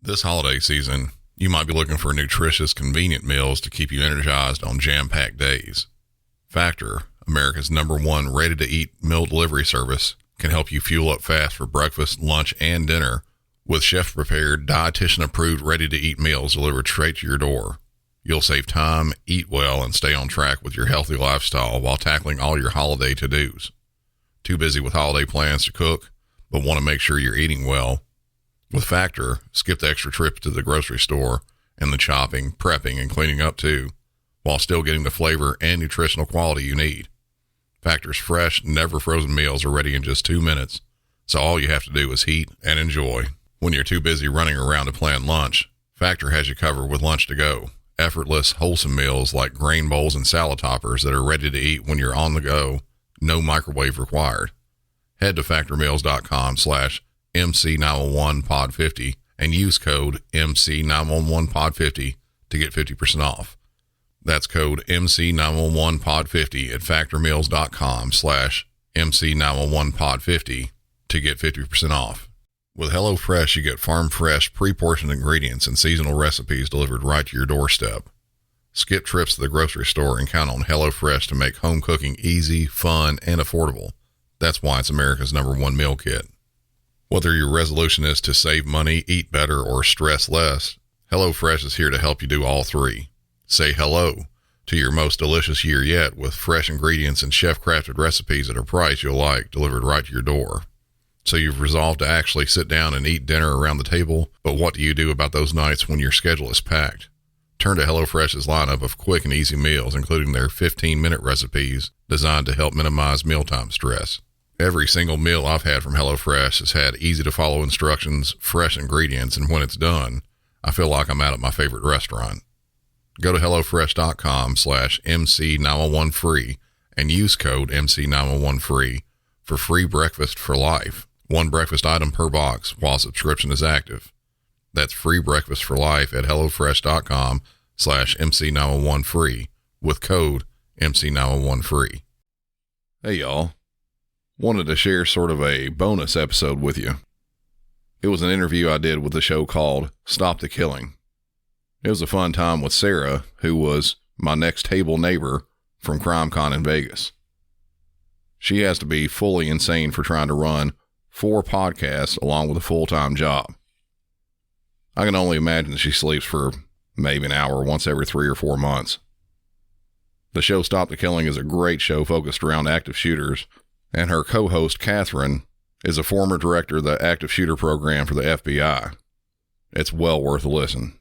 This holiday season, you might be looking for nutritious, convenient meals to keep you energized on jam-packed days. Factor, America's #1 ready-to-eat meal delivery service, can help you fuel up fast for breakfast, lunch, and dinner with chef-prepared, dietitian-approved, ready-to-eat meals delivered straight to your door. You'll save time, eat well, and stay on track with your healthy lifestyle while tackling all your holiday to-dos. Too busy with holiday plans to cook, but want to make sure you're eating well? With Factor, skip the extra trip to the grocery store and the chopping, prepping, and cleaning up too, while still getting the flavor and nutritional quality you need. Factor's fresh, never frozen meals are ready in just 2 minutes, so all you have to do is heat and enjoy. When you're too busy running around to plan lunch, Factor has you covered with lunch to go. Effortless, wholesome meals like grain bowls and salad toppers that are ready to eat when you're on the go, no microwave required. Head to factormeals.com/MC911pod50 and use code MC911pod50 to get 50% off. That's code MC911pod50 at factormeals.com/MC911pod50 to get 50% off. With HelloFresh, you get farm-fresh, pre-portioned ingredients and seasonal recipes delivered right to your doorstep. Skip trips to the grocery store and count on HelloFresh to make home cooking easy, fun, and affordable. That's why it's America's #1 meal kit. Whether your resolution is to save money, eat better, or stress less, HelloFresh is here to help you do all three. Say hello to your most delicious year yet with fresh ingredients and chef-crafted recipes at a price you'll like delivered right to your door. So you've resolved to actually sit down and eat dinner around the table, but what do you do about those nights when your schedule is packed? Turn to HelloFresh's lineup of quick and easy meals, including their 15-minute recipes designed to help minimize mealtime stress. Every single meal I've had from HelloFresh has had easy-to-follow instructions, fresh ingredients, and when it's done, I feel like I'm out at my favorite restaurant. Go to HelloFresh.com/MC911free and use code MC911free for free breakfast for life. One breakfast item per box while subscription is active. That's free breakfast for life at HelloFresh.com/MC911free with code MC911free. Hey, y'all. Wanted to share sort of a bonus episode with you. It was an interview I did with a show called Stop the Killing. It was a fun time with Sarah, who was my next table neighbor from CrimeCon in Vegas. She has to be fully insane for trying to run 4 podcasts along with a full-time job. I can only imagine she sleeps for maybe an hour once every 3 or 4 months. The show Stop the Killing is a great show focused around active shooters, and her co-host, Catherine, is a former director of the active shooter program for the FBI. It's well worth a listen.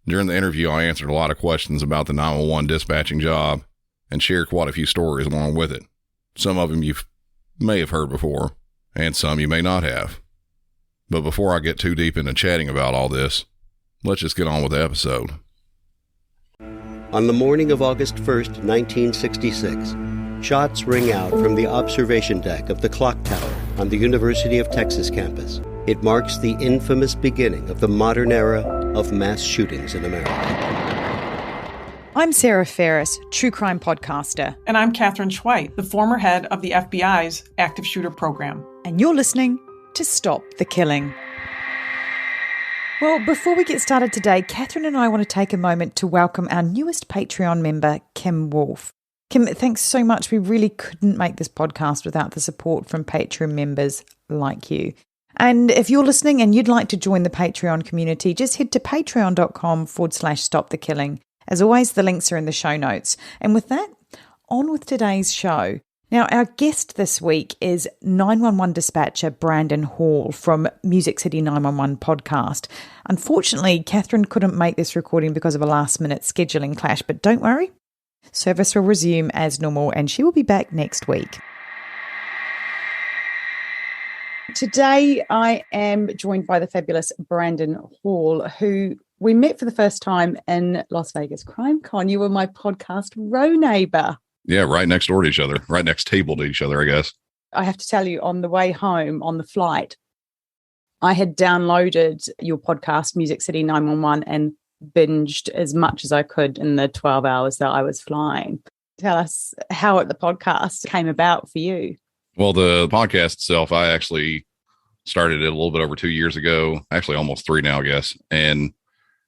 During the interview, I answered a lot of questions about the 911 dispatching job and shared quite a few stories along with it. Some of them you may have heard before, and some you may not have. But before I get too deep into chatting about all this, let's just get on with the episode. On the morning of August 1st, 1966, shots ring out from the observation deck of the clock tower on the University of Texas campus. It marks the infamous beginning of the modern era of mass shootings in America. I'm Sarah Ferris, true crime podcaster. And I'm Catherine Schweit, the former head of the FBI's active shooter program. And you're listening to Stop the Killing. Well, before we get started today, Catherine and I want to take a moment to welcome our newest Patreon member, Kim Wolf. Kim, thanks so much. We really couldn't make this podcast without the support from Patreon members like you. And if you're listening and you'd like to join the Patreon community, just head to patreon.com/stopthekilling. As always, the links are in the show notes. And with that, on with today's show. Now, our guest this week is 911 dispatcher Brandon Hall from Music City 911 podcast. Unfortunately, Catherine couldn't make this recording because of a last-minute scheduling clash, but don't worry. Service will resume as normal and she will be back next week. Today, I am joined by the fabulous Brandon Hall, who we met for the first time in Las Vegas CrimeCon. You were my podcast row neighbor. Yeah, right next door to each other, right next table to each other, I guess. I have to tell you, on the way home, on the flight, I had downloaded your podcast, Music City 911, and binged as much as I could in the 12 hours that I was flying. Tell us how the podcast came about for you. Well, the podcast itself, I actually Started it a little bit over 2 years ago, actually almost 3 now, I guess. And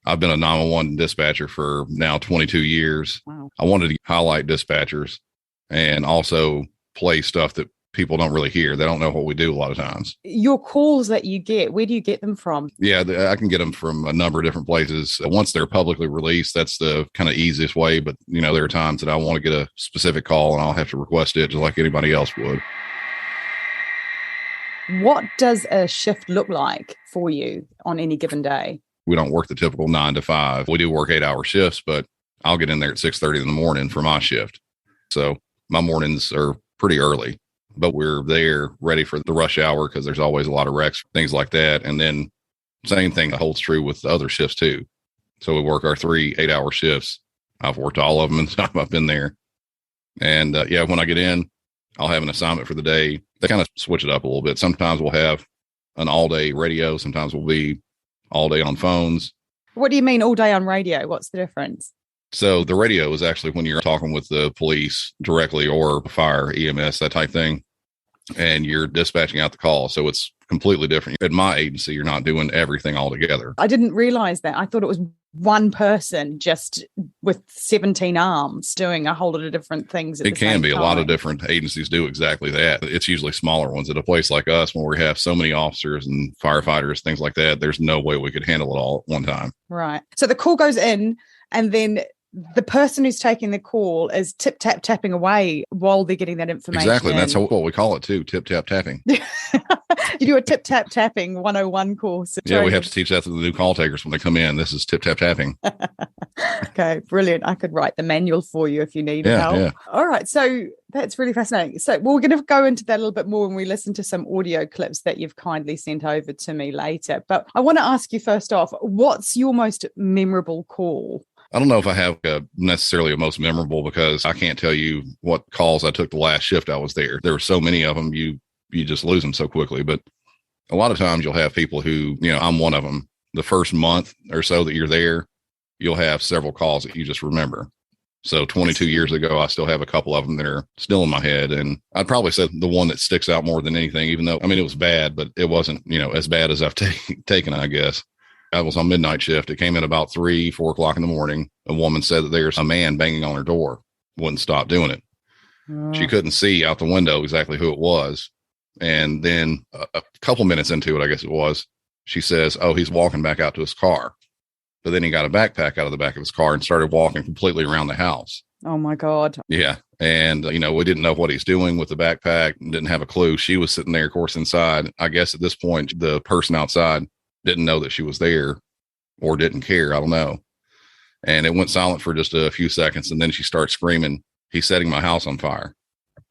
I've been a 911 dispatcher for now 22 years. Wow. I wanted to highlight dispatchers and also play stuff that people don't really hear. They don't know what we do a lot of times. Your calls that you get, where do you get them from? Yeah, I can get them from a number of different places. Once they're publicly released, that's the kind of easiest way. But, there are times that I want to get a specific call and I'll have to request it just like anybody else would. What does a shift look like for you on any given day? We don't work the typical 9 to 5. We do work 8-hour shifts, but I'll get in there at 6:30 in the morning for my shift. So my mornings are pretty early, but we're there ready for the rush hour because there's always a lot of wrecks, things like that. And then same thing holds true with the other shifts too. So we work our 3 8-hour shifts. I've worked all of them in the time I've been there. And when I get in, I'll have an assignment for the day. They kind of switch it up a little bit. Sometimes we'll have an all-day radio. Sometimes we'll be all day on phones. What do you mean all day on radio? What's the difference? So the radio is actually when you're talking with the police directly or fire, EMS, that type thing, and you're dispatching out the call. So it's completely different. At my agency, you're not doing everything all together. I didn't realize that. I thought it was one person just with 17 arms doing a whole lot of different things. It can be. A lot of different agencies do exactly that. It's usually smaller ones. At a place like us, when we have so many officers and firefighters, things like that, there's no way we could handle it all at one time. Right. So the call goes in and then the person who's taking the call is tapping away while they're getting that information. Exactly. And that's what we call it too. Tapping. You do a tapping 101 course. Yeah, we have to teach that to the new call takers when they come in. This is tapping. Okay, brilliant. I could write the manual for you if you need help. Yeah. All right. So that's really fascinating. So we're going to go into that a little bit more when we listen to some audio clips that you've kindly sent over to me later. But I want to ask you first off, what's your most memorable call? I don't know if I have necessarily a most memorable because I can't tell you what calls I took the last shift I was there. There were so many of them, you just lose them so quickly. But a lot of times you'll have people who, I'm one of them. The first month or so that you're there, you'll have several calls that you just remember. So 22 years ago, I still have a couple of them that are still in my head. And I'd probably say the one that sticks out more than anything, even though, it was bad, but it wasn't, as bad as I've taken, I guess. I was on midnight shift. It came in about 3-4 o'clock in the morning. A woman said that there's a man banging on her door. Wouldn't stop doing it. She couldn't see out the window exactly who it was. And then a couple minutes into it, I guess it was, she says, "Oh, he's walking back out to his car." But then he got a backpack out of the back of his car and started walking completely around the house. Oh my God. Yeah. And, we didn't know what he's doing with the backpack. Didn't have a clue. She was sitting there, of course, inside. I guess at this point, the person outside didn't know that she was there or didn't care. I don't know. And it went silent for just a few seconds. And then she starts screaming, "He's setting my house on fire."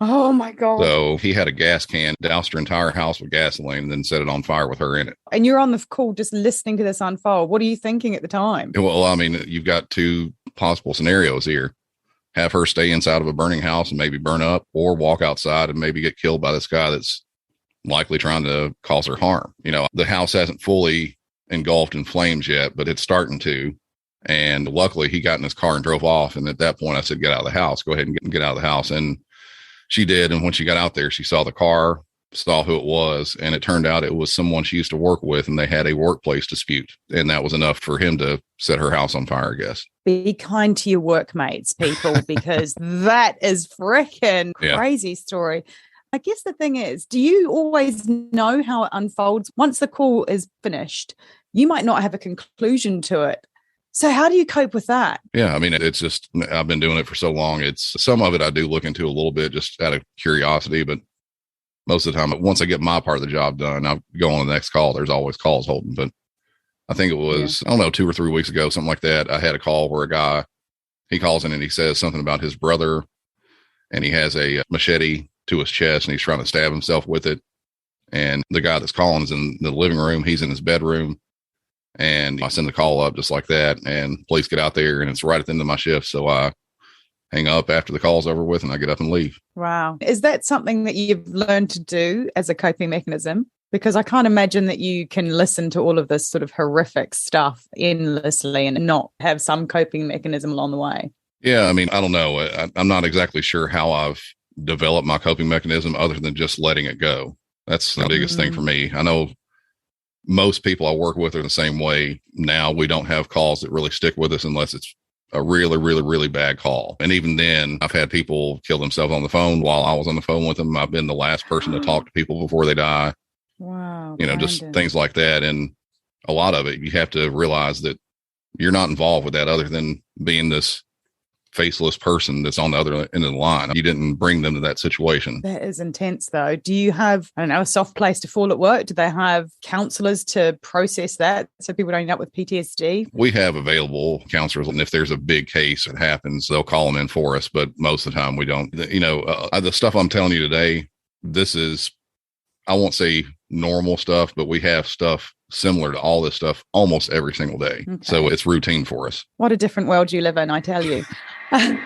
Oh my God. So he had a gas can, doused her entire house with gasoline, and then set it on fire with her in it. And you're on the call just listening to this unfold. What are you thinking at the time? Well, you've got two possible scenarios here. Have her stay inside of a burning house and maybe burn up, or walk outside and maybe get killed by this guy that's likely trying to cause her harm. The house hasn't fully engulfed in flames yet, but it's starting to. And luckily he got in his car and drove off. And at that point I said, "Get out of the house. Go ahead and get out of the house." And she did. And when she got out there, she saw the car, saw who it was. And it turned out it was someone she used to work with, and they had a workplace dispute. And that was enough for him to set her house on fire, I guess. Be kind to your workmates, people, because that is freaking crazy story. I guess the thing is, do you always know how it unfolds? Once the call is finished, you might not have a conclusion to it. So how do you cope with that? Yeah, it's just, I've been doing it for so long. It's some of it I do look into a little bit just out of curiosity, but most of the time, once I get my part of the job done, I'll go on the next call. There's always calls holding, but I think it was, I don't know, 2 or 3 weeks ago, something like that. I had a call where a guy, he calls in and he says something about his brother, and he has a machete to his chest and he's trying to stab himself with it. And the guy that's calling is in the living room. He's in his bedroom. And I send the call up just like that, and police get out there, and it's right at the end of my shift. So I hang up after the call's over with, and I get up and leave. Wow. Is that something that you've learned to do as a coping mechanism? Because I can't imagine that you can listen to all of this sort of horrific stuff endlessly and not have some coping mechanism along the way. Yeah. I don't know. I'm not exactly sure how I've developed my coping mechanism other than just letting it go. That's the biggest thing for me. I know most people I work with are the same way. Now we don't have calls that really stick with us unless it's a really, really, really bad call. And even then, I've had people kill themselves on the phone while I was on the phone with them. I've been the last person to talk to people before they die. Wow. Just things like that. And a lot of it, you have to realize that you're not involved with that other than being this faceless person that's on the other end of the line. You didn't bring them to that situation. That is intense, though. Do you have, I don't know, a soft place to fall at work? Do they have counselors to process that so people don't end up with PTSD? We have available counselors, and if there's a big case that happens, they'll call them in for us. But most of the time, we don't. The stuff I'm telling you today, this is, I won't say normal stuff, but we have stuff similar to all this stuff almost every single day. Okay. So it's routine for us. What a different world you live in, I tell you. I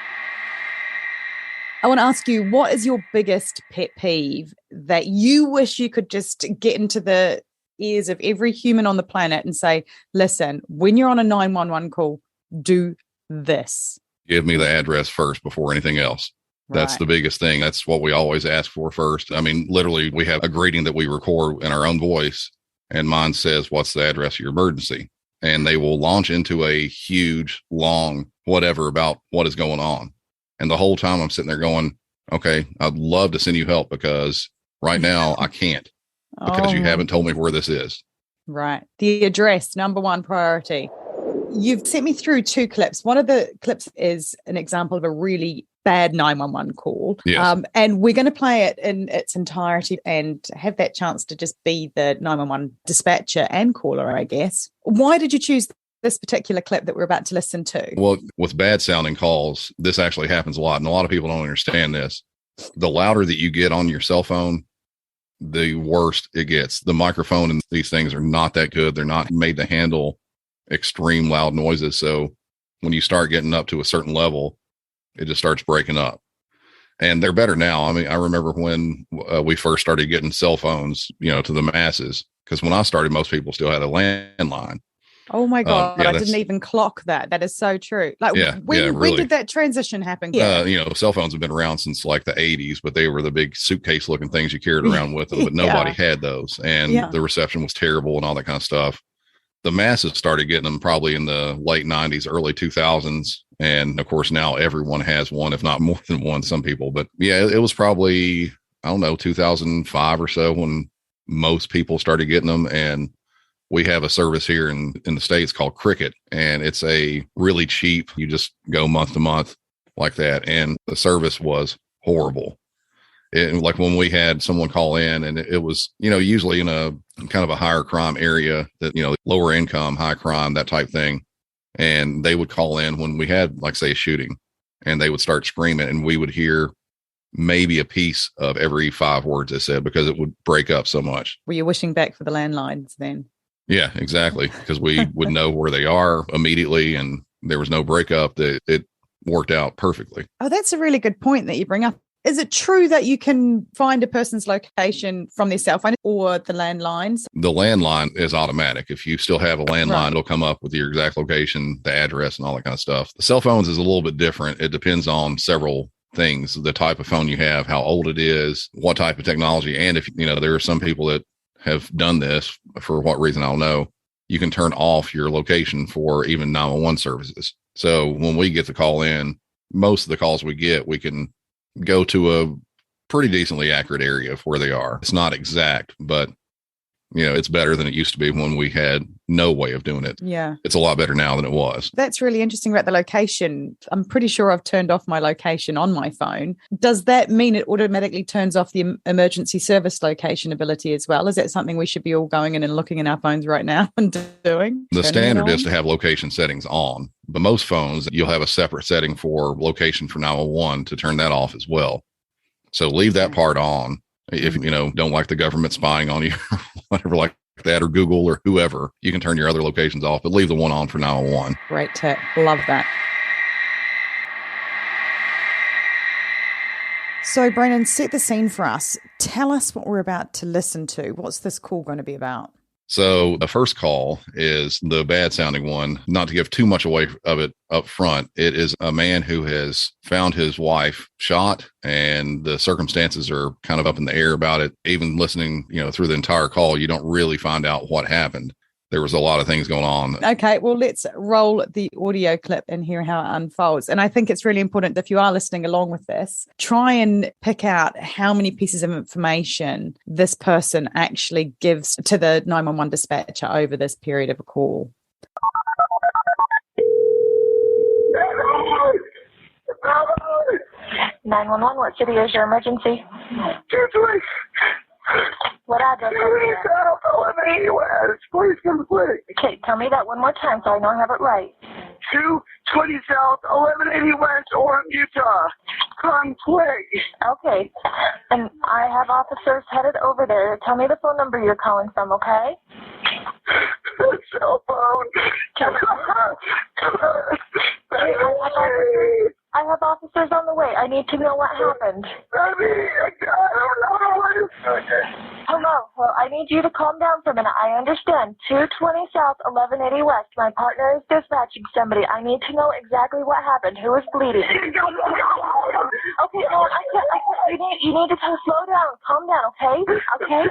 want to ask you, what is your biggest pet peeve that you wish you could just get into the ears of every human on the planet and say, listen, when you're on a 911 call, do this? Give me the address first before anything else. That's right. The biggest thing. That's what we always ask for first. I mean, literally, we have a greeting that we record in our own voice, and mine says, what's the address of your emergency? And they will launch into a huge, long, whatever about what is going on. And the whole time I'm sitting there going, okay, I'd love to send you help because right now I can't because you haven't told me where this is. Right. The address, number one priority. You've sent me through 2 clips. One of the clips is an example of a really bad 911 call. Yes. And we're going to play it in its entirety and have that chance to just be the 911 dispatcher and caller, I guess. Why did you choose this particular clip that we're about to listen to? Well, with bad sounding calls, this actually happens a lot. And a lot of people don't understand this. The louder that you get on your cell phone, the worse it gets. The microphone and these things are not that good. They're not made to handle extreme loud noises. So when you start getting up to a certain level, it just starts breaking up. And they're better now. I mean, I remember when we first started getting cell phones, to the masses, because when I started, most people still had a landline. Oh my God. I didn't even clock that. That is so true. When did that transition happen? Cell phones have been around since like the 80s, but they were the big suitcase looking things you carried around with them, but nobody had those. And the reception was terrible and all that kind of stuff. The masses started getting them probably in the late 90s, early 2000s. And of course, now everyone has one, if not more than one, some people. But it was probably, 2005 or so when most people started getting them. And we have a service here in the States called Cricket. And it's a really cheap, you just go month to month like that. And the service was horrible. Like when we had someone call in and it was, usually in a kind of a higher crime area that, lower income, high crime, that type thing. And they would call in when we had, like, say, a shooting, and they would start screaming, and we would hear maybe a piece of every 5 words they said because it would break up so much. Were you wishing back for the landlines then? Yeah, exactly. Because we would know where they are immediately, and there was no breakup. That it worked out perfectly. Oh, that's a really good point that you bring up. Is it true that you can find a person's location from their cell phone or the landlines? The landline is automatic. If you still have a landline, It'll come up with your exact location, the address, and all that kind of stuff. The cell phones is a little bit different. It depends on several things: the type of phone you have, how old it is, what type of technology. And if, there are some people that have done this for what reason, I don't know. You can turn off your location for even 911 services. So when we get the call in, most of the calls we get, we can go to a pretty decently accurate area of where they are. It's not exact, but it's better than it used to be when we had no way of doing it. Yeah. It's a lot better now than it was. That's really interesting about the location. I'm pretty sure I've turned off my location on my phone. Does that mean it automatically turns off the emergency service location ability as well? Is that something we should be all going in and looking in our phones right now and doing? The standard is to have location settings on, but most phones, you'll have a separate setting for location for 911 to turn that off as well. So leave that part on. If don't like the government spying on you, whatever like that, or Google or whoever, you can turn your other locations off, but leave the one on for 911. Great tip. Love that. So, Brandon, set the scene for us. Tell us what we're about to listen to. What's this call going to be about? So the first call is the bad sounding one. Not to give too much away of it up front. It is a man who has found his wife shot, and the circumstances are kind of up in the air about it. Even listening, through the entire call, you don't really find out what happened. There was a lot of things going on. Okay, well, let's roll the audio clip and hear how it unfolds. And I think it's really important that if you are listening along with this, try and pick out how many pieces of information this person actually gives to the 911 dispatcher over this period of a call. 911, what city is your emergency? What address? South 1180 West. Please come quick. Okay, tell me that one more time so I know I have it right. 220 South 1180 West, Orem, Utah. Come quick. Okay, and I have officers headed over there. Tell me the phone number you're calling from, okay? Cell phone. I have officers on the way. I need to know what happened. I don't know. Hello. Well, I need you to calm down for a minute. I understand. 220 South, 1180 West. My partner is dispatching somebody. I need to know exactly what happened. Who is bleeding? Okay, no, I can't. You need to slow down. Calm down, okay? Okay?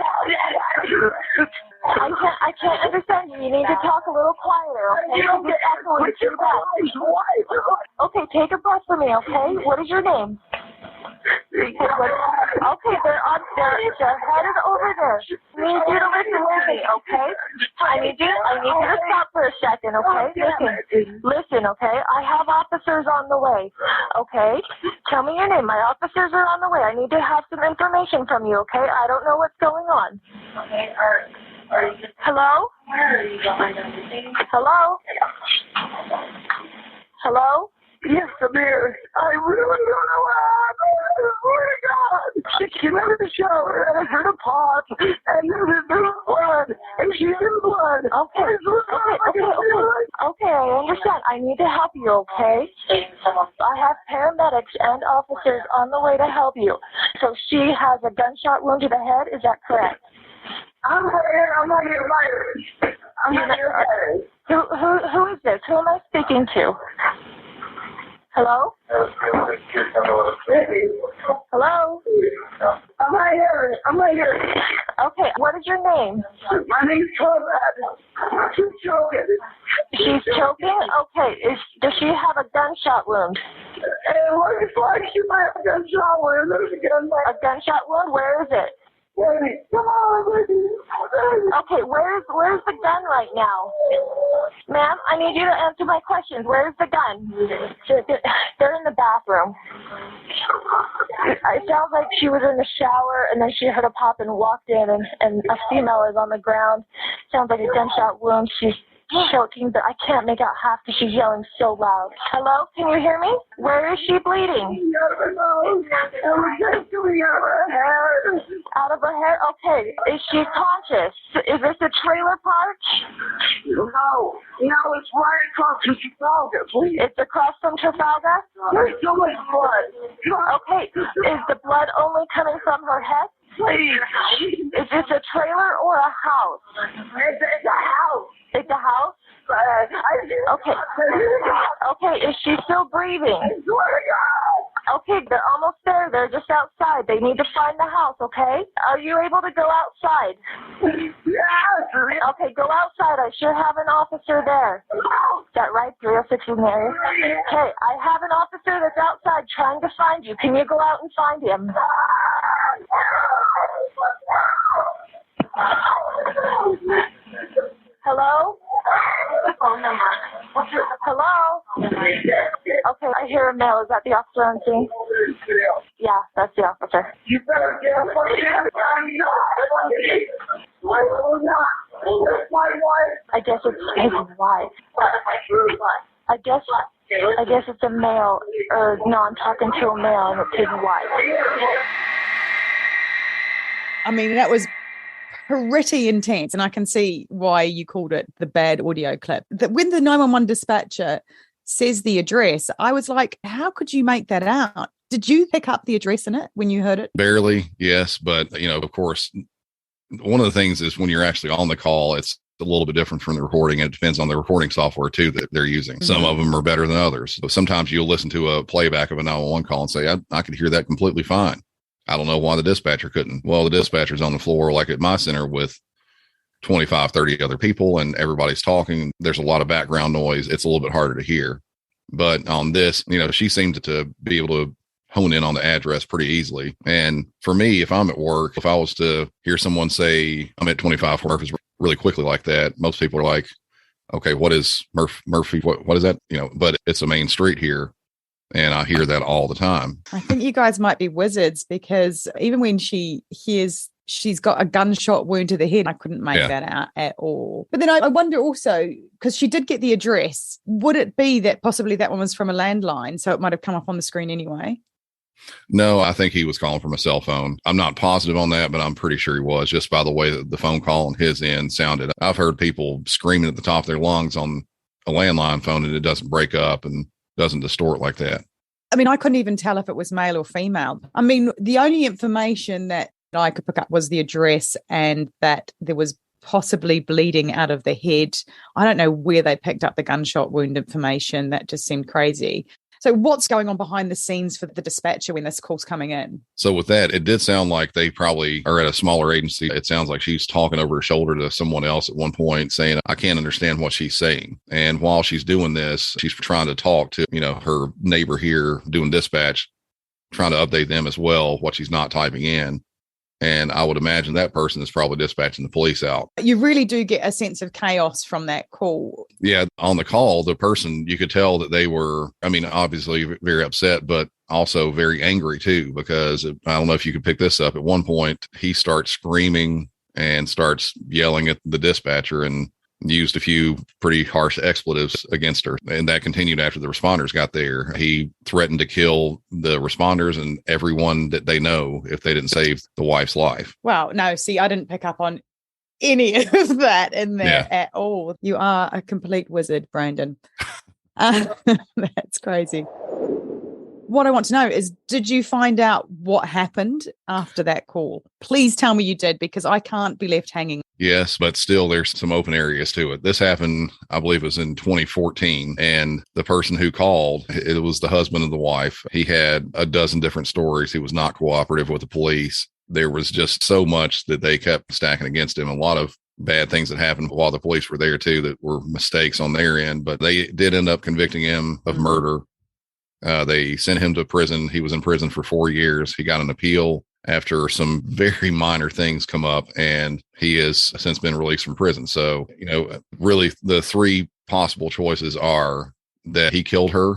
I can't understand you. You need to talk a little quieter, okay? This echo is too bad. Okay, take a breath for me, okay? What is your name? Okay, they're headed over there. I need you to listen to me, okay? I need you to stop for a second, okay? Listen, okay? I have officers on the way, okay? Tell me your name. My officers are on the way. I need to have some information from you, okay? I don't know what's going on. Okay, hello? Hello? Hello? Yes, Amir. I really don't know what happened. I swear to God. She came out of the shower and I heard a pop, and there was blood, and she's in blood. Okay, I understand. I need to help you, okay? I have paramedics and officers on the way to help you. So she has a gunshot wound to the head, is that correct? I'm not here. Who is this? Who am I speaking to? Hello? Hello? I'm right here. Okay, what is your name? My name's Conrad. She's choking. She's choking? Okay, does she have a gunshot wound? It looks like she might have a gunshot wound. There's a gunshot. A gunshot wound? Where is it? Come on, okay, where's the gun right now? Ma'am, I need you to answer my questions. Where's the gun? They're in the bathroom. It sounds like she was in the shower and then she heard a pop and walked in and a female is on the ground. Sounds like a gunshot wound. She's choking, but I can't make out half because she's yelling so loud. Hello? Can you hear me? Where is she bleeding? Out of her nose. Just coming out of her hair. Out of her hair? Okay. Is she conscious? Is this a trailer park? No, it's right across from Trafalgar, please. It's across from Trafalgar? There's so much blood. Okay. Is the blood only coming from her head? Please. Is this a trailer or a house? It's a house. It's a house? Okay. Okay, is she still breathing? I swear to God. Okay, they're almost there. They're just outside. They need to find the house, okay? Are you able to go outside? Yes. Okay, go outside. I sure have an officer there. Is that right? 306 in the area? Okay, I have an officer that's outside trying to find you. Can you go out and find him? Hello? Phone number. Hello? Okay, I hear a male. Is that the officer on scene? Yeah, that's the officer. You better get up on him. I'm not. My wife. I guess it's his wife. I guess it's a male, or no, I'm talking to a male and it's his wife. I mean, that was pretty intense, and I can see why you called it the bad audio clip. That when the 911 dispatcher says the address, I was like, how could you make that out? Did you pick up the address in it when you heard it? Barely, yes. But, of course, One of the things is when you're actually on the call, it's a little bit different from the recording. It depends on the recording software too that they're using. Some of them are better than others. So sometimes you'll listen to a playback of a 911 call and say, I could hear that completely fine. I don't know why the dispatcher couldn't. Well, the dispatcher's on the floor, like at my center, with 25, 30 other people, and everybody's talking. There's a lot of background noise. It's a little bit harder to hear. But on this, she seemed to be able to hone in on the address pretty easily. And for me, if I'm at work, if I was to hear someone say I'm at 25 Murphy's really quickly like that, most people are like, okay, what is Murphy? What is that? But it's a main street here. And I hear that all the time. I think you guys might be wizards, because even when she hears she's got a gunshot wound to the head, I couldn't make that out at all. But then I wonder also, because she did get the address, would it be that possibly that one was from a landline, so it might have come up on the screen anyway? No, I think he was calling from a cell phone. I'm not positive on that, but I'm pretty sure he was, just by the way that the phone call on his end sounded. I've heard people screaming at the top of their lungs on a landline phone, and it doesn't break up and doesn't distort like that. I mean, I couldn't even tell if it was male or female. I mean, the only information that I could pick up was the address and that there was possibly bleeding out of the head. I don't know where they picked up the gunshot wound information. That just seemed crazy. So what's going on behind the scenes for the dispatcher when this call's coming in? So with that, it did sound like they probably are at a smaller agency. It sounds like she's talking over her shoulder to someone else at one point saying, I can't understand what she's saying. And while she's doing this, she's trying to talk to, her neighbor here doing dispatch, trying to update them as well, what she's not typing in. And I would imagine that person is probably dispatching the police out. You really do get a sense of chaos from that call. Yeah. On the call, the person, you could tell that they were, obviously very upset, but also very angry too, because I don't know if you could pick this up. At one point, he starts screaming and starts yelling at the dispatcher and used a few pretty harsh expletives against her. And that continued after the responders got there. He threatened to kill the responders and everyone that they know if they didn't save the wife's life. Wow. No, see, I didn't pick up on any of that in there at all. You are a complete wizard, Brandon. That's crazy. What I want to know is, did you find out what happened after that call? Please tell me you did, because I can't be left hanging. Yes, but still there's some open areas to it. This happened, I believe it was in 2014. And the person who called, it was the husband of the wife. He had a dozen different stories. He was not cooperative with the police. There was just so much that they kept stacking against him. A lot of bad things that happened while the police were there too, that were mistakes on their end, but they did end up convicting him of murder. They sent him to prison. He was in prison for 4 years. He got an appeal after some very minor things come up, and he has since been released from prison. So, really the three possible choices are that he killed her,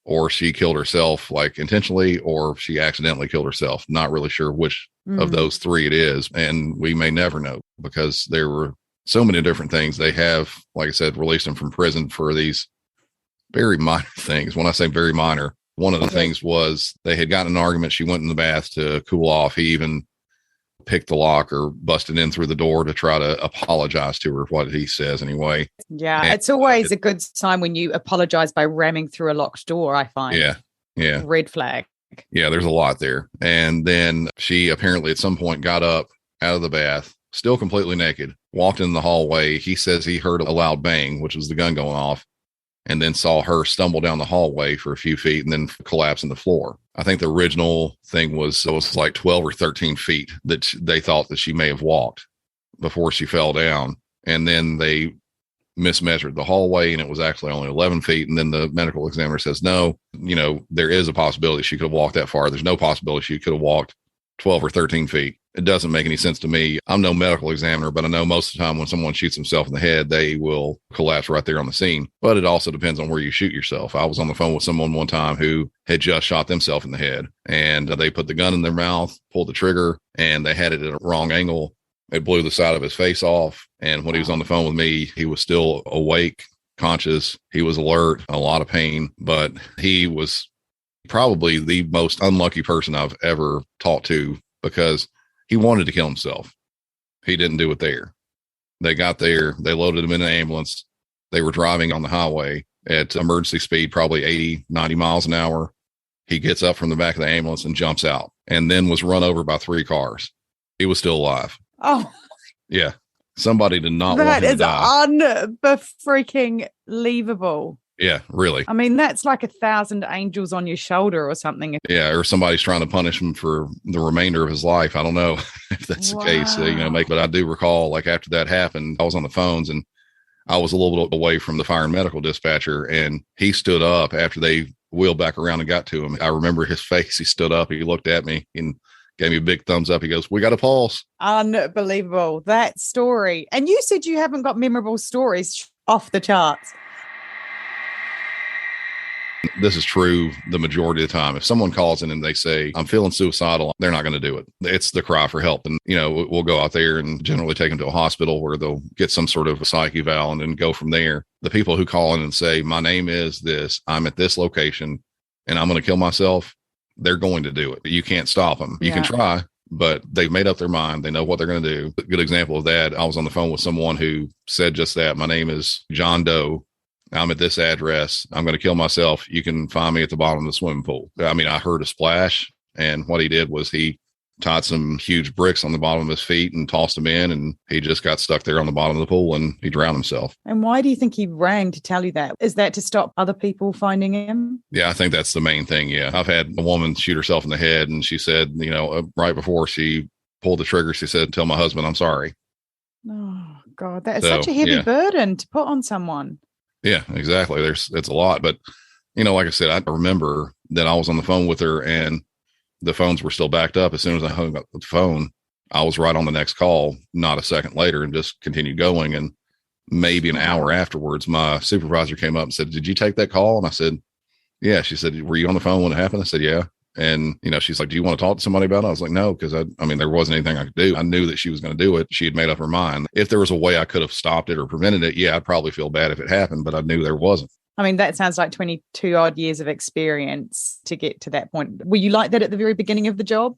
or she killed herself, like intentionally, or she accidentally killed herself. Not really sure which of those three it is. And we may never know, because there were so many different things. They have, like I said, released him from prison for these very minor things. When I say very minor, one of the things was they had gotten an argument. She went in the bath to cool off. He even picked the lock or busted in through the door to try to apologize to her, what he says anyway. Yeah, and it's always a good sign when you apologize by ramming through a locked door, I find. Yeah. Red flag. Yeah, there's a lot there. And then she apparently at some point got up out of the bath, still completely naked, walked in the hallway. He says he heard a loud bang, which was the gun going off, and then saw her stumble down the hallway for a few feet and then collapse on the floor. I think the original thing was it was like 12 or 13 feet that they thought that she may have walked before she fell down. And then they mismeasured the hallway, and it was actually only 11 feet. And then the medical examiner says, no, there is a possibility she could have walked that far. There's no possibility she could have walked 12 or 13 feet. It doesn't make any sense to me. I'm no medical examiner, but I know most of the time when someone shoots himself in the head, they will collapse right there on the scene. But it also depends on where you shoot yourself. I was on the phone with someone one time who had just shot themselves in the head, and they put the gun in their mouth, pulled the trigger, and they had it at a wrong angle. It blew the side of his face off. And when he was on the phone with me, he was still awake, conscious. He was alert, a lot of pain, but he was probably the most unlucky person I've ever talked to, because he wanted to kill himself. He didn't do it there. They got there. They loaded him in an ambulance. They were driving on the highway at emergency speed, probably 80, 90 miles an hour. He gets up from the back of the ambulance and jumps out, and then was run over by 3 cars. He was still alive. Oh, Yeah. Somebody did not want that him to is die. unbefreaking believable. Yeah, really. I mean, that's like 1,000 angels on your shoulder or something. Yeah, or somebody's trying to punish him for the remainder of his life. I don't know if that's the case, Wow. but I do recall, like, after that happened, I was on the phones and I was a little bit away from the fire and medical dispatcher, and he stood up after they wheeled back around and got to him. I remember his face. He stood up, he looked at me and gave me a big thumbs up. He goes, "We got a pulse." Unbelievable. That story. And you said you haven't got memorable stories off the charts. This is true the majority of the time. If someone calls in and they say, "I'm feeling suicidal," they're not going to do it. It's the cry for help. And, we'll go out there and generally take them to a hospital where they'll get some sort of a psych eval and then go from there. The people who call in and say, "My name is this, I'm at this location, and I'm going to kill myself," they're going to do it. You can't stop them. You can try, but they've made up their mind. They know what they're going to do. A good example of that, I was on the phone with someone who said just that. "My name is John Doe. I'm at this address. I'm going to kill myself. You can find me at the bottom of the swimming pool." I mean, I heard a splash, and what he did was he tied some huge bricks on the bottom of his feet and tossed them in, and he just got stuck there on the bottom of the pool and he drowned himself. And why do you think he rang to tell you that? Is that to stop other people finding him? Yeah, I think that's the main thing. Yeah. I've had a woman shoot herself in the head, and she said, right before she pulled the trigger, she said, "Tell my husband I'm sorry." Oh, God, that is such a heavy burden to put on someone. Yeah, exactly. It's a lot. But, like I said, I remember that I was on the phone with her and the phones were still backed up. As soon as I hung up the phone, I was right on the next call, not a second later, and just continued going. And maybe an hour afterwards, my supervisor came up and said, "Did you take that call?" And I said, "Yeah." She said, "Were you on the phone when it happened?" I said, "Yeah." And, she's like, "Do you want to talk to somebody about it?" I was like, "No," because I mean, there wasn't anything I could do. I knew that she was going to do it. She had made up her mind. If there was a way I could have stopped it or prevented it, yeah, I'd probably feel bad if it happened, but I knew there wasn't. I mean, that sounds like 22 odd years of experience to get to that point. Were you like that at the very beginning of the job?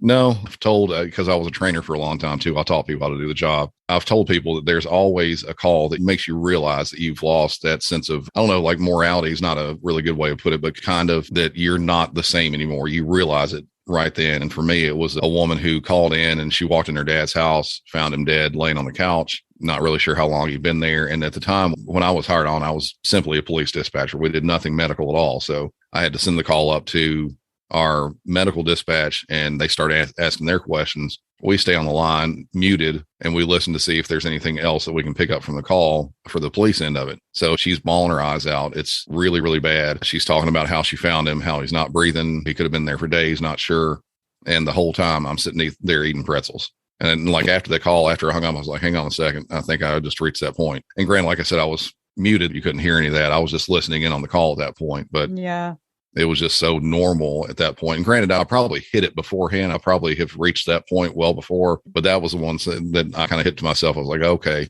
No, I've told, because I was a trainer for a long time too. I taught people how to do the job. I've told people that there's always a call that makes you realize that you've lost that sense of, I don't know, like morality is not a really good way to put it, but kind of that you're not the same anymore. You realize it right then. And for me, it was a woman who called in and she walked in her dad's house, found him dead, laying on the couch, not really sure how long he'd been there. And at the time when I was hired on, I was simply a police dispatcher. We did nothing medical at all. So I had to send the call up to our medical dispatch and they start asking their questions. We stay on the line muted and we listen to see if there's anything else that we can pick up from the call for the police end of it. So she's bawling her eyes out. It's really, really bad. She's talking about how she found him, how he's not breathing. He could have been there for days, not sure. And the whole time I'm sitting there eating pretzels. And then, like, after the call, after I hung up, I was like, hang on a second. I think I just reached that point. And granted, like I said, I was muted. You couldn't hear any of that. I was just listening in on the call at that point. But yeah, it was just so normal at that point. And granted, I probably hit it beforehand. I probably have reached that point well before, but that was the one that I kind of hit to myself. I was like, okay,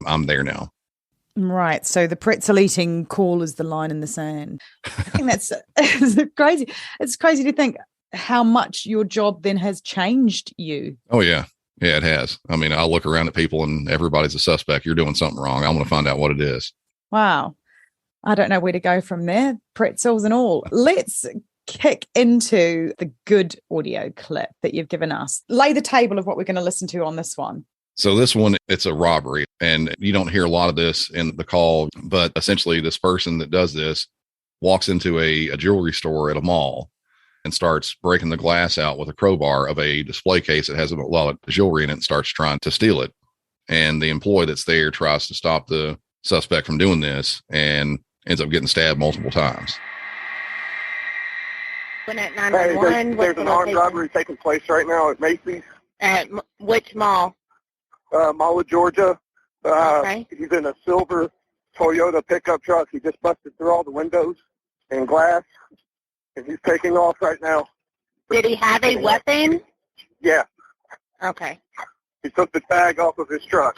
I'm there now. Right. So the pretzel eating call is the line in the sand. I think that's crazy. It's crazy to think how much your job then has changed you. Oh, yeah. Yeah, it has. I mean, I'll look around at people and everybody's a suspect. You're doing something wrong. I want to find out what it is. Wow. I don't know where to go from there, pretzels and all. Let's kick into the good audio clip that you've given us. Lay the table of what we're going to listen to on this one. So this one, it's a robbery, and you don't hear a lot of this in the call, but essentially this person that does this walks into a jewelry store at a mall and starts breaking the glass out with a crowbar of a display case that has a lot of jewelry in it and starts trying to steal it. And the employee that's there tries to stop the suspect from doing this and ends up getting stabbed multiple times. When at 911, hey, there's an armed robbery taking place right now at Macy's. At which mall? Mall of Georgia. Okay. He's in a silver Toyota pickup truck. He just busted through all the windows and glass, and he's taking off right now. Did he have a weapon? Yeah. Okay. He took the tag off of his truck.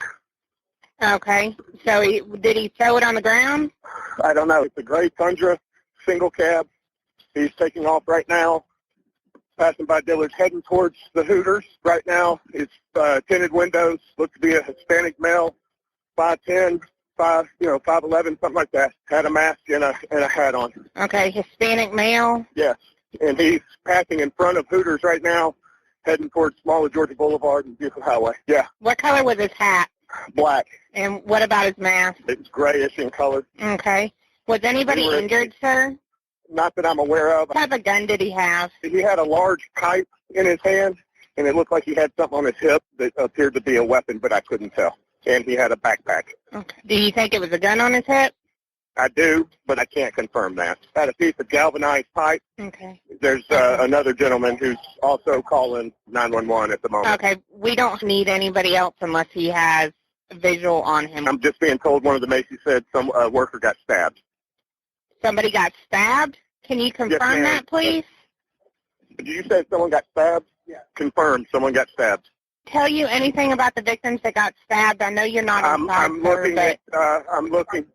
Okay. So did he throw it on the ground? I don't know. It's a gray Tundra, single cab. He's taking off right now, passing by Dillard's, heading towards the Hooters right now. It's tinted windows, looks to be a Hispanic male, 5'10", 5'11", something like that. Had a mask and a hat on. Okay, Hispanic male? Yes, and he's passing in front of Hooters right now. heading towards Smallwood, Georgia Boulevard and Buford Highway. Yeah, What color was his hat? black. And what about his mask? It's grayish in color. Okay. Was anybody He was- injured, sir? Not that I'm aware of. What type of gun did he have? He had a large pipe in his hand, and it looked like he had something on his hip that appeared to be a weapon, but I couldn't tell. And he had a backpack. Okay. Do you think it was a gun on his hip? I do, but I can't confirm that. Had a piece of galvanized pipe. Okay. There's another gentleman who's also calling 911 at the moment. Okay. We don't need anybody else unless he has visual on him. I'm just being told one of the Macy's said some worker got stabbed. Somebody got stabbed? Can you confirm ma'am. that, please? Did you say someone got stabbed? Yeah. Confirmed, someone got stabbed. Tell you anything about the victims that got stabbed? I know you're not inside, I'm looking sir, at. I'm looking.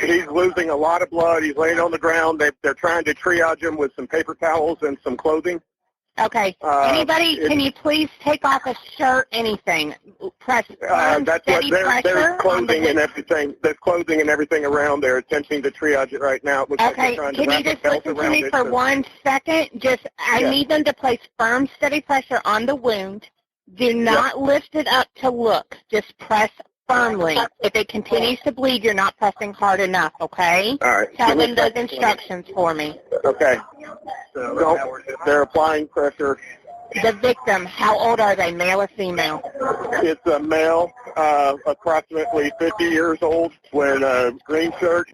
He's losing a lot of blood. He's laying on the ground. They're trying to triage him with some paper towels and some clothing. Okay. Anybody, can you please take off a shirt, anything? Press That's what steady pressure there's on clothing the and everything. There's clothing and everything around. They're attempting to triage it right now. It looks like Okay, they're trying to can you wrap a just belt listen to around me it for so- 1 second? I Yes. need them to place firm, steady pressure on the wound. Do not lift it up to look. Just press firmly. If it continues to bleed, you're not pressing hard enough, okay? All right. Tell Give me them a those second. instructions for me. Okay. They're applying pressure. The victim, how old are they, male or female? It's a male, approximately 50 years old, wearing a green shirt.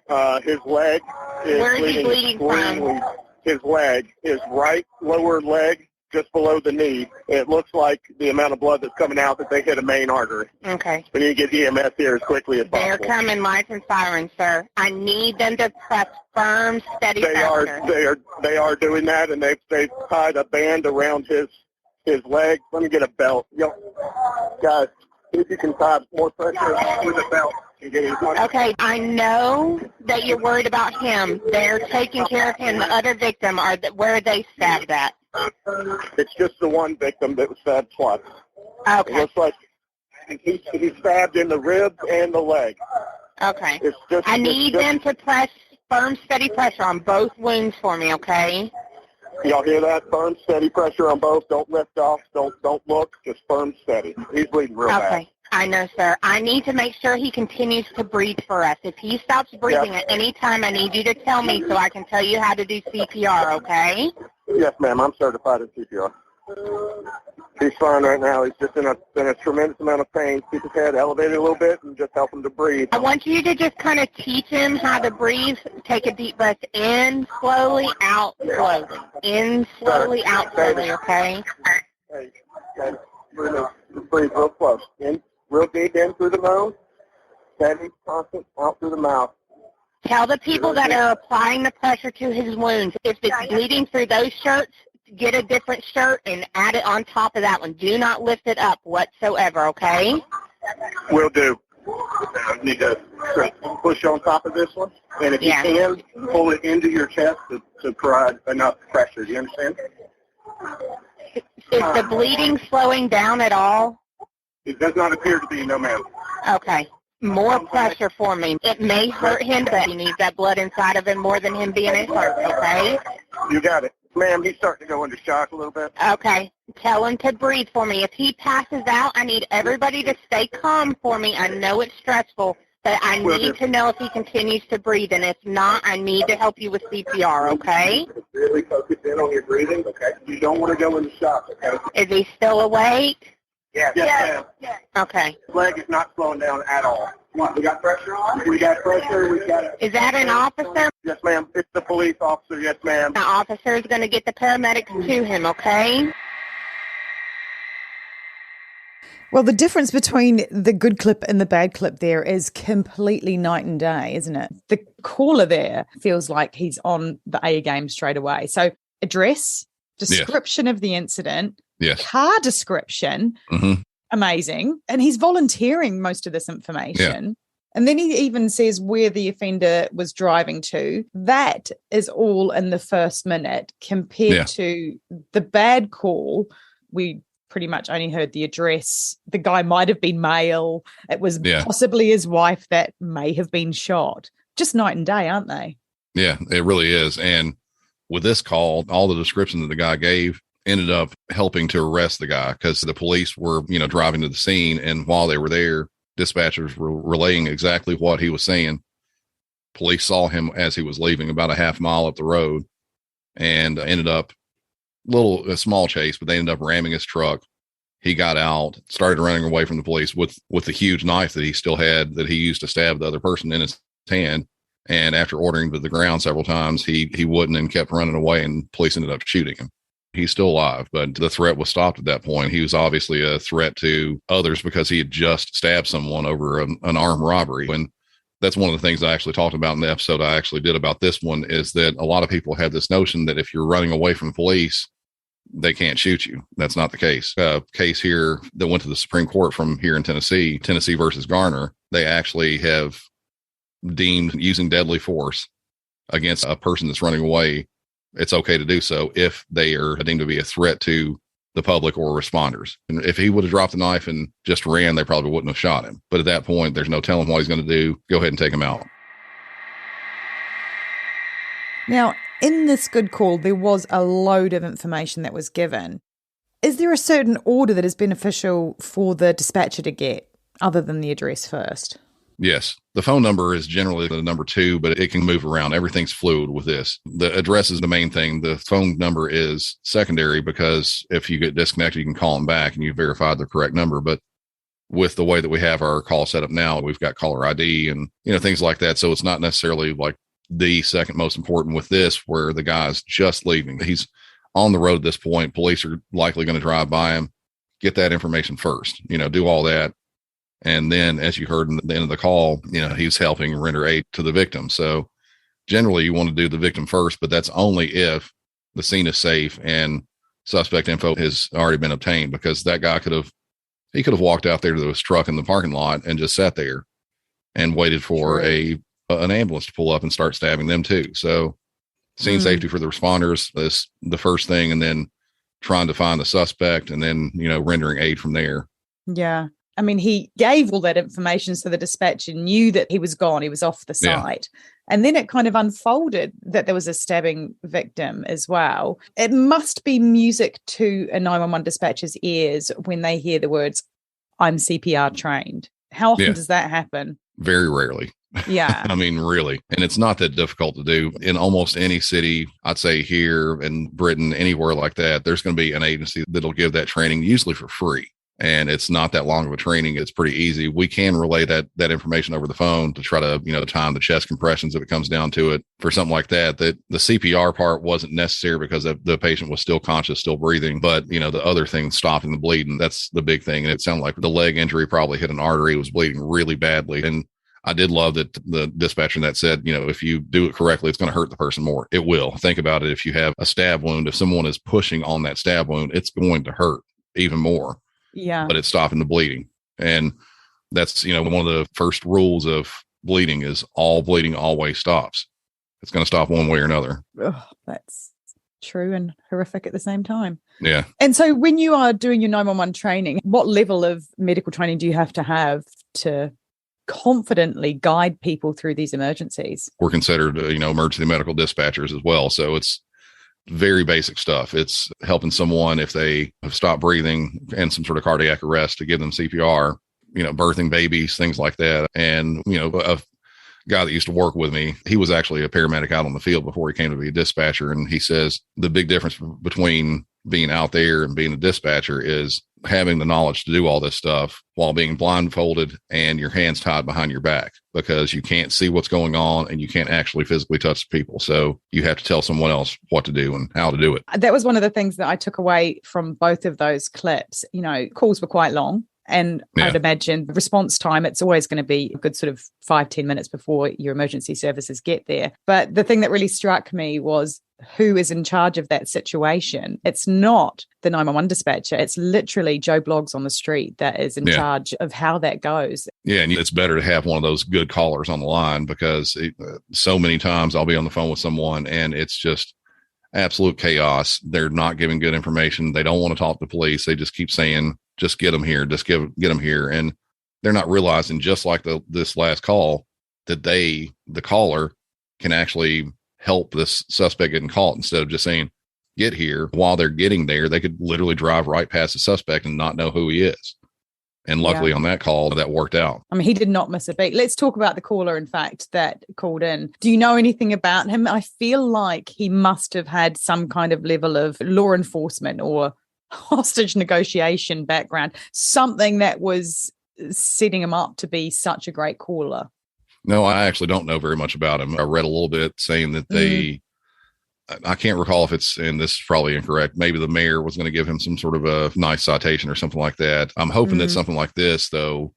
His leg is Where is he bleeding from? extremely- His leg, his right lower leg, just below the knee. It looks like the amount of blood that's coming out that they hit a main artery. Okay. We need to get EMS here as quickly as They're possible. coming, lights and sirens, sir. I need them to press firm, steady They pressure. are doing that, and they've tied a band around his leg. Let me get a belt. Yo, guys, if you can tie more pressure with a belt and get him. Okay, I know that you're worried about him. They're taking care of him. The other victim, where are they stabbed at? It's just the one victim that was stabbed twice. It Okay, looks like he's stabbed in the ribs and the leg. okay. It's just. I it's need just- them to press firm, steady pressure on both wounds for me, okay? Y'all hear that? Firm, steady pressure on both. Don't lift off. Don't look. Just firm, steady. He's bleeding real bad. Okay, I know, sir. I need to make sure he continues to breathe for us. If he stops breathing at any time, I need you to tell me so I can tell you how to do CPR, okay? Yes, ma'am. I'm certified in CPR. He's fine right now. He's just in a tremendous amount of pain. Keep his head elevated a little bit and just help him to breathe. I want you to just kind of teach him how to breathe. Take a deep breath in slowly, out slowly. In slowly, out slowly, okay? Hey, breathe real close. In, real deep in through the nose. Steady, constant, out through the mouth. Tell the people that are applying the pressure to his wounds, if it's bleeding through those shirts, get a different shirt and add it on top of that one. Do not lift it up whatsoever, okay? Will do. You need to push on top of this one. And if Yeah. you can, pull it into your chest to provide enough pressure. Do you understand? Is the bleeding slowing down at all? It does not appear to be, no ma'am. Okay. More pressure for me. It may hurt him, but he needs that blood inside of him more than him being hurt, okay? You got it. Ma'am, he's starting to go into shock a little bit. Okay. Tell him to breathe for me. If he passes out, I need everybody to stay calm for me. I know it's stressful, but I Will need do. to know if he continues to breathe. And if not, I need to help you with CPR, okay? Really focus in on your breathing, okay? You don't want to go into shock, okay? Is he still awake? Yes, ma'am. Okay. His leg is not slowing down at all. What, we got pressure on? We got pressure. We got. Is that an officer? Yes, ma'am. It's the police officer. Yes, ma'am. The officer is going to get the paramedics to him, okay? Well, the difference between the good clip and the bad clip there is completely night and day, isn't it? The caller there feels like he's on the A game straight away. So address, description of the incident, Yes. car description, amazing. And he's volunteering most of this information. And then he even says where the offender was driving to. That is all in the first minute compared to the bad call. We pretty much only heard the address. The guy might have been male. It was possibly his wife that may have been shot. Just night and day, aren't they? Yeah, it really is. And with this call, all the description that the guy gave ended up helping to arrest the guy because the police were, driving to the scene. And while they were there, dispatchers were relaying exactly what he was saying. Police saw him as he was leaving about a half mile up the road and ended up a small chase, but they ended up ramming his truck. He got out, started running away from the police with the huge knife that he still had that he used to stab the other person in his hand. And after ordering to the ground several times, he wouldn't and kept running away, and police ended up shooting him. He's still alive, but the threat was stopped at that point. He was obviously a threat to others because he had just stabbed someone over an armed robbery. And that's one of the things I actually talked about in the episode I actually did about this one, is that a lot of people have this notion that if you're running away from police, they can't shoot you. That's not the case. A case here that went to the Supreme Court from here in Tennessee versus Garner, they actually have deemed using deadly force against a person that's running away, it's okay to do so if they are deemed to be a threat to the public or responders. And if he would have dropped the knife and just ran, they probably wouldn't have shot him. But at that point, there's no telling what he's going to do. Go ahead and take him out. Now, in this good call, there was a load of information that was given. Is there a certain order that is beneficial for the dispatcher to get other than the address first? Yes. The phone number is generally the number 2, but it can move around. Everything's fluid with this. The address is the main thing. The phone number is secondary because if you get disconnected, you can call them back and you verified the correct number. But with the way that we have our call set up now, we've got caller ID and, things like that. So it's not necessarily like the second most important with this, where the guy's just leaving. He's on the road at this point. Police are likely going to drive by him, get that information first, do all that. And then, as you heard in the end of the call, he's helping render aid to the victim. So generally you want to do the victim first, but that's only if the scene is safe and suspect info has already been obtained, because that guy could have walked out there to his truck in the parking lot and just sat there and waited for an ambulance to pull up and start stabbing them too. So scene safety for the responders is the first thing, and then trying to find the suspect, and then, rendering aid from there. Yeah. I mean, he gave all that information so the dispatcher knew that he was gone. He was off the site. Yeah. And then it kind of unfolded that there was a stabbing victim as well. It must be music to a 911 dispatcher's ears when they hear the words, "I'm CPR trained." How often does that happen? Very rarely. Yeah. I mean, really. And it's not that difficult to do. In almost any city, I'd say here in Britain, anywhere like that, there's going to be an agency that'll give that training, usually for free. And it's not that long of a training. It's pretty easy. We can relay that information over the phone to try to, time the chest compressions if it comes down to it. For something like that, the CPR part wasn't necessary because the patient was still conscious, still breathing. But, the other thing, stopping the bleeding, that's the big thing. And it sounded like the leg injury probably hit an artery. It was bleeding really badly. And I did love that the dispatcher that said, if you do it correctly, it's going to hurt the person more. It will. Think about it. If you have a stab wound, if someone is pushing on that stab wound, it's going to hurt even more. Yeah. But it's stopping the bleeding. And that's, one of the first rules of bleeding is all bleeding always stops. It's going to stop one way or another. Oh, that's true and horrific at the same time. Yeah. And so when you are doing your 911 training, what level of medical training do you have to confidently guide people through these emergencies? We're considered, emergency medical dispatchers as well. So it's very basic stuff. It's helping someone if they have stopped breathing and some sort of cardiac arrest to give them CPR, birthing babies, things like that. And, a guy that used to work with me, he was actually a paramedic out on the field before he came to be a dispatcher. And he says the big difference between being out there and being a dispatcher is having the knowledge to do all this stuff while being blindfolded and your hands tied behind your back, because you can't see what's going on and you can't actually physically touch people. So you have to tell someone else what to do and how to do it. That was one of the things that I took away from both of those clips. Calls were quite long. And I'd imagine response time, it's always going to be a good sort of 5-10 minutes before your emergency services get there. But the thing that really struck me was who is in charge of that situation. It's not the 911 dispatcher. It's literally Joe Bloggs on the street that is in charge of how that goes. Yeah, and it's better to have one of those good callers on the line, because so many times I'll be on the phone with someone and it's just absolute chaos. They're not giving good information. They don't want to talk to police. They just keep saying, just get them here, just get them here. And they're not realizing, just like this last call, that the caller can actually help this suspect getting caught, instead of just saying, get here. While they're getting there, they could literally drive right past the suspect and not know who he is. And luckily on that call, that worked out. I mean, he did not miss a beat. Let's talk about the caller, in fact, that called in. Do you know anything about him? I feel like he must have had some kind of level of law enforcement or hostage negotiation background, something that was setting him up to be such a great caller. No, I actually don't know very much about him. I read a little bit saying that I can't recall if it's, and this is probably incorrect, maybe the mayor was going to give him some sort of a nice citation or something like that. I'm hoping that something like this, though,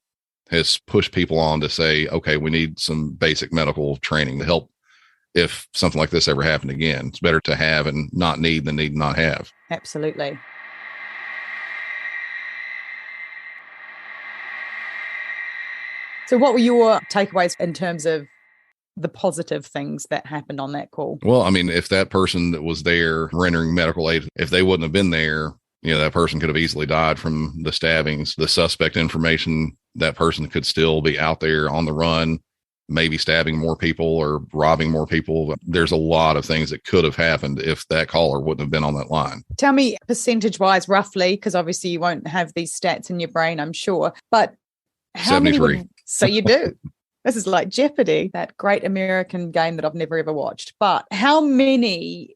has pushed people on to say, okay, we need some basic medical training to help if something like this ever happened again. It's better to have and not need than need and not have. Absolutely. So what were your takeaways in terms of the positive things that happened on that call? Well, I mean, if that person that was there rendering medical aid, if they wouldn't have been there, that person could have easily died from the stabbings. The suspect information, that person could still be out there on the run, maybe stabbing more people or robbing more people. There's a lot of things that could have happened if that caller wouldn't have been on that line. Tell me percentage-wise, roughly, because obviously you won't have these stats in your brain, I'm sure, but how 73. many so you do. This is like Jeopardy, that great American game that I've never ever watched. But how many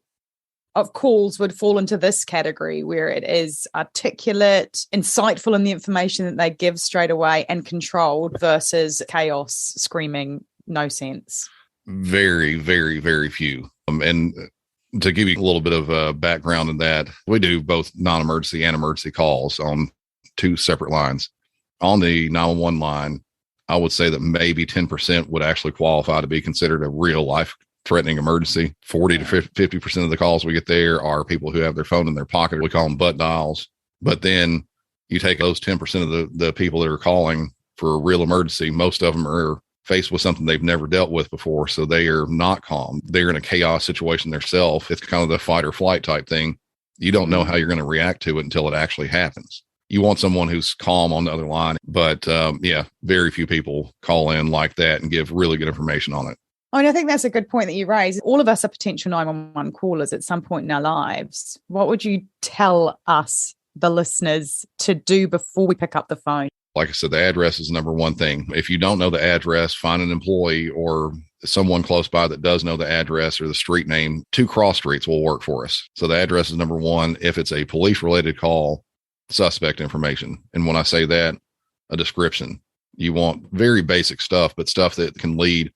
of calls would fall into this category where it is articulate, insightful in the information that they give straight away and controlled versus chaos, screaming, no sense? Very, very, very few. And to give you a little bit of background in that, we do both non-emergency and emergency calls on 2 separate lines. On the 911 line, I would say that maybe 10% would actually qualify to be considered a real life threatening emergency. 40 to 50% of the calls we get there are people who have their phone in their pocket. We call them butt dials. But then you take those 10% of the people that are calling for a real emergency. Most of them are faced with something they've never dealt with before. So they are not calm. They're in a chaos situation themselves. It's kind of the fight or flight type thing. You don't know how you're going to react to it until it actually happens. You want someone who's calm on the other line. But very few people call in like that and give really good information on it. Oh, and I think that's a good point that you raise. All of us are potential 911 callers at some point in our lives. What would you tell us, the listeners, to do before we pick up the phone? Like I said, the address is number one thing. If you don't know the address, find an employee or someone close by that does know the address or the street name. 2 cross streets will work for us. So the address is number one. If it's a police-related call, suspect information. And when I say that, a description. You want very basic stuff, but stuff that can lead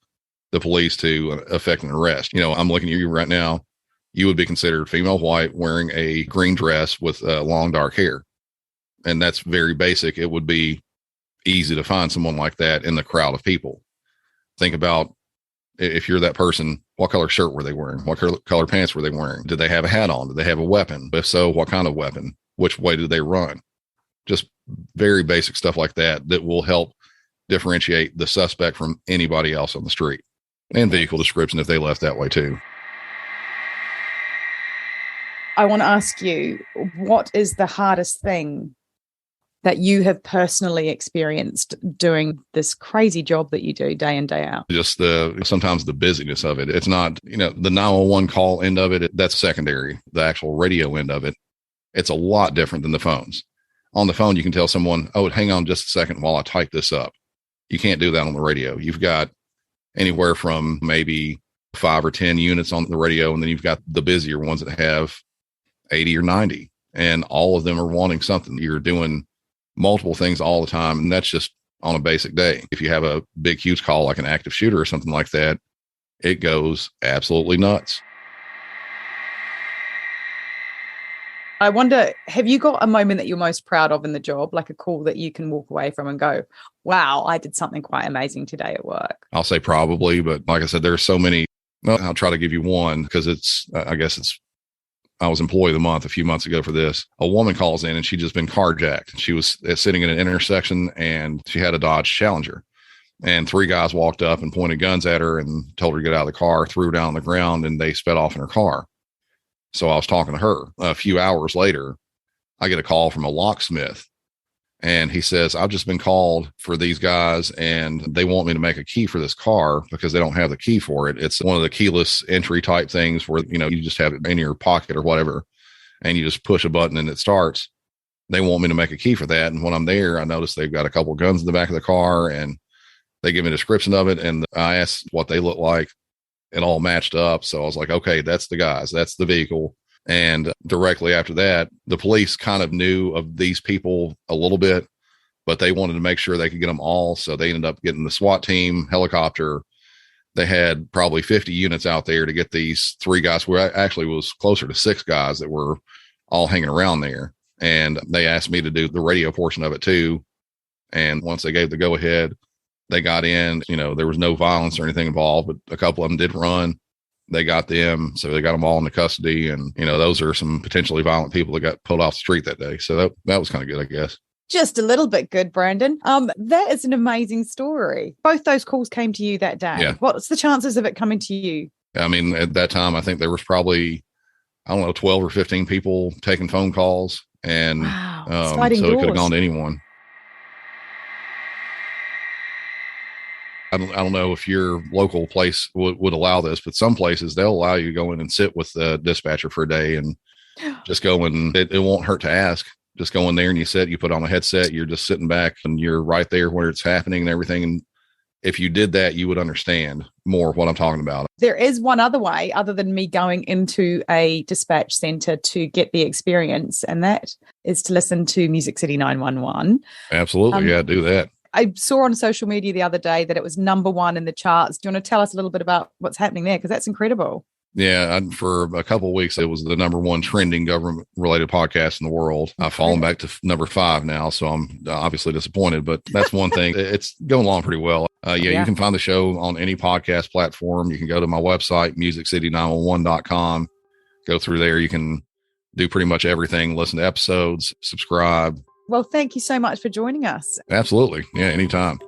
the police to effect an arrest. I'm looking at you right now. You would be considered female white wearing a green dress with long dark hair. And that's very basic. It would be easy to find someone like that in the crowd of people. Think about if you're that person, what color shirt were they wearing? What color pants were they wearing? Did they have a hat on? Did they have a weapon? If so, what kind of weapon? Which way did they run? Just very basic stuff like that will help differentiate the suspect from anybody else on the street. And vehicle description if they left that way too. I want to ask you, what is the hardest thing that you have personally experienced doing this crazy job that you do day in, day out? Just sometimes the busyness of it. It's not, the 911 call end of it, that's secondary. The actual radio end of it, it's a lot different than the phones. On the phone, you can tell someone, oh, hang on just a second while I type this up. You can't do that on the radio. You've got anywhere from maybe 5 or 10 units on the radio, and then you've got the busier ones that have 80 or 90, and all of them are wanting something. You're doing multiple things all the time, and that's just on a basic day. If you have a big, huge call like an active shooter or something like that, it goes absolutely nuts. I wonder, have you got a moment that you're most proud of in the job, like a call that you can walk away from and go, wow, I did something quite amazing today at work? I'll say probably, but like I said, there's so many. Well, I'll try to give you one because I was employee of the month a few months ago for this. A woman calls in and she'd just been carjacked. She was sitting in an intersection and she had a Dodge Challenger. And 3 guys walked up and pointed guns at her and told her to get out of the car, threw her down on the ground, and they sped off in her car. So I was talking to her. A few hours later, I get a call from a locksmith. And he says, I've just been called for these guys and they want me to make a key for this car because they don't have the key for it. It's one of the keyless entry type things where, you just have it in your pocket or whatever. and you just push a button and it starts. They want me to make a key for that. And when I'm there, I notice they've got a couple of guns in the back of the car, and they give me a description of it. And I asked what they look like. It all matched up. So I was like, okay, that's the guys, that's the vehicle. And directly after that, the police kind of knew of these people a little bit, but they wanted to make sure they could get them all. So they ended up getting the SWAT team, helicopter. They had probably 50 units out there to get these 3 guys. Where actually was closer to 6 guys that were all hanging around there. And they asked me to do the radio portion of it too. And once they gave the go ahead, they got in. There was no violence or anything involved, but a couple of them did run. They got them. So they got them all into custody. And, those are some potentially violent people that got pulled off the street that day. So that was kind of good, I guess. Just a little bit good, Brandon. That is an amazing story. Both those calls came to you that day. Yeah. What's the chances of it coming to you? I mean, at that time, I think there was probably, 12 or 15 people taking phone calls. And wow. So it could have gone to anyone. I don't know if your local place would allow this, but some places they'll allow you to go in and sit with the dispatcher for a day and just go, and it won't hurt to ask. Just go in there and you sit, you put on a headset, you're just sitting back and you're right there where it's happening and everything. And if you did that, you would understand more what I'm talking about. There is one other way other than me going into a dispatch center to get the experience, and that is to listen to Music City 911. Absolutely. Yeah, do that. I saw on social media the other day that it was #1 in the charts. Do you want to tell us a little bit about what's happening there? Because that's incredible. Yeah, for a couple of weeks, it was the #1 trending government-related podcast in the world. I've fallen back to number 5 now, so I'm obviously disappointed, but that's one thing. It's going along pretty well. You can find the show on any podcast platform. You can go to my website, musiccity911.com. Go through there. You can do pretty much everything, listen to episodes, subscribe. Well, thank you so much for joining us. Absolutely. Yeah, anytime.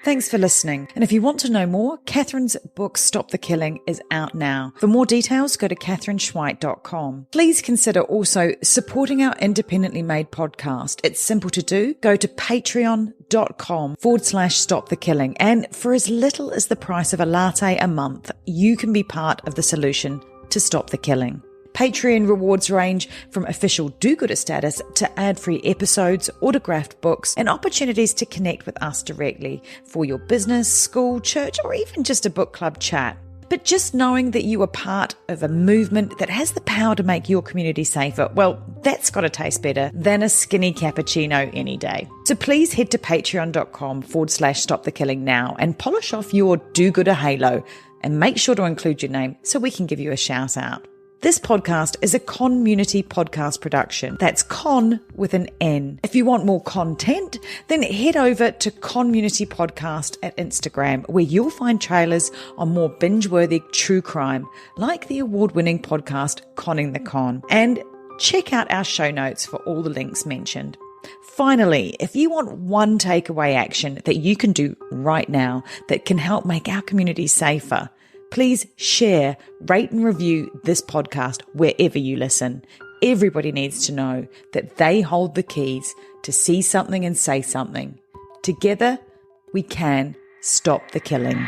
Thanks for listening. And if you want to know more, Catherine's book, Stop the Killing, is out now. For more details, go to catherineschweit.com. Please consider also supporting our independently made podcast. It's simple to do. Go to patreon.com/Stop the Killing. And for as little as the price of a latte a month, you can be part of the solution to stop the killing. Patreon rewards range from official do-gooder status to ad-free episodes, autographed books, and opportunities to connect with us directly for your business, school, church, or even just a book club chat. But just knowing that you are part of a movement that has the power to make your community safer, well, that's got to taste better than a skinny cappuccino any day. So please head to patreon.com/Stop the Killing now and polish off your do-gooder halo and make sure to include your name so we can give you a shout out. This podcast is a Conmunity podcast production. That's Con with an N. If you want more content, then head over to Conmunity Podcast at Instagram, where you'll find trailers on more binge-worthy true crime, like the award-winning podcast Conning the Con. And check out our show notes for all the links mentioned. Finally, if you want one takeaway action that you can do right now that can help make our community safer, please share, rate and review this podcast wherever you listen. Everybody needs to know that they hold the keys to see something and say something. Together, we can stop the killing.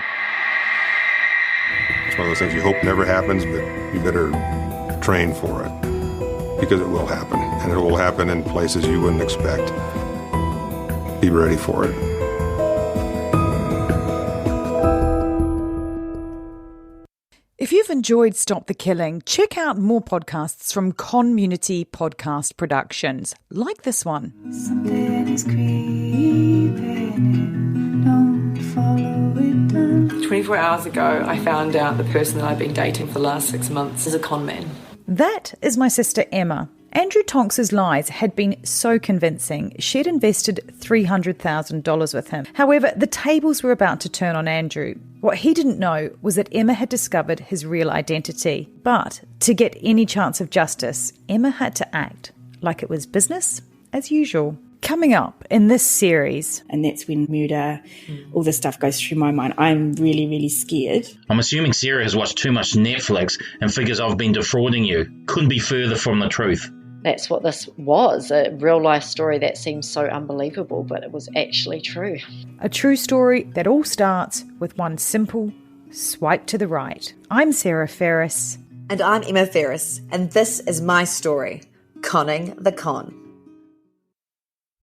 It's one of those things you hope never happens, but you better train for it, because it will happen, and it will happen in places you wouldn't expect. Be ready for it. If you've enjoyed Stop the Killing, check out more podcasts from Conmunity Podcast Productions, like this one. Something is creeping in, don't follow it down. 24 hours ago, I found out the person that I've been dating for the last 6 months is a con man. That is my sister Emma. Andrew Tonks's lies had been so convincing, she'd invested $300,000 with him. However, the tables were about to turn on Andrew. What he didn't know was that Emma had discovered his real identity. But to get any chance of justice, Emma had to act like it was business as usual. Coming up in this series. And that's when murder, all this stuff goes through my mind. I'm really, really scared. I'm assuming Sarah has watched too much Netflix and figures I've been defrauding you. Couldn't be further from the truth. That's what this was, a real-life story that seems so unbelievable, but it was actually true. A true story that all starts with one simple Swipe to the right. I'm Sarah Ferris. And I'm Emma Ferris, and this is my story, Conning the Con.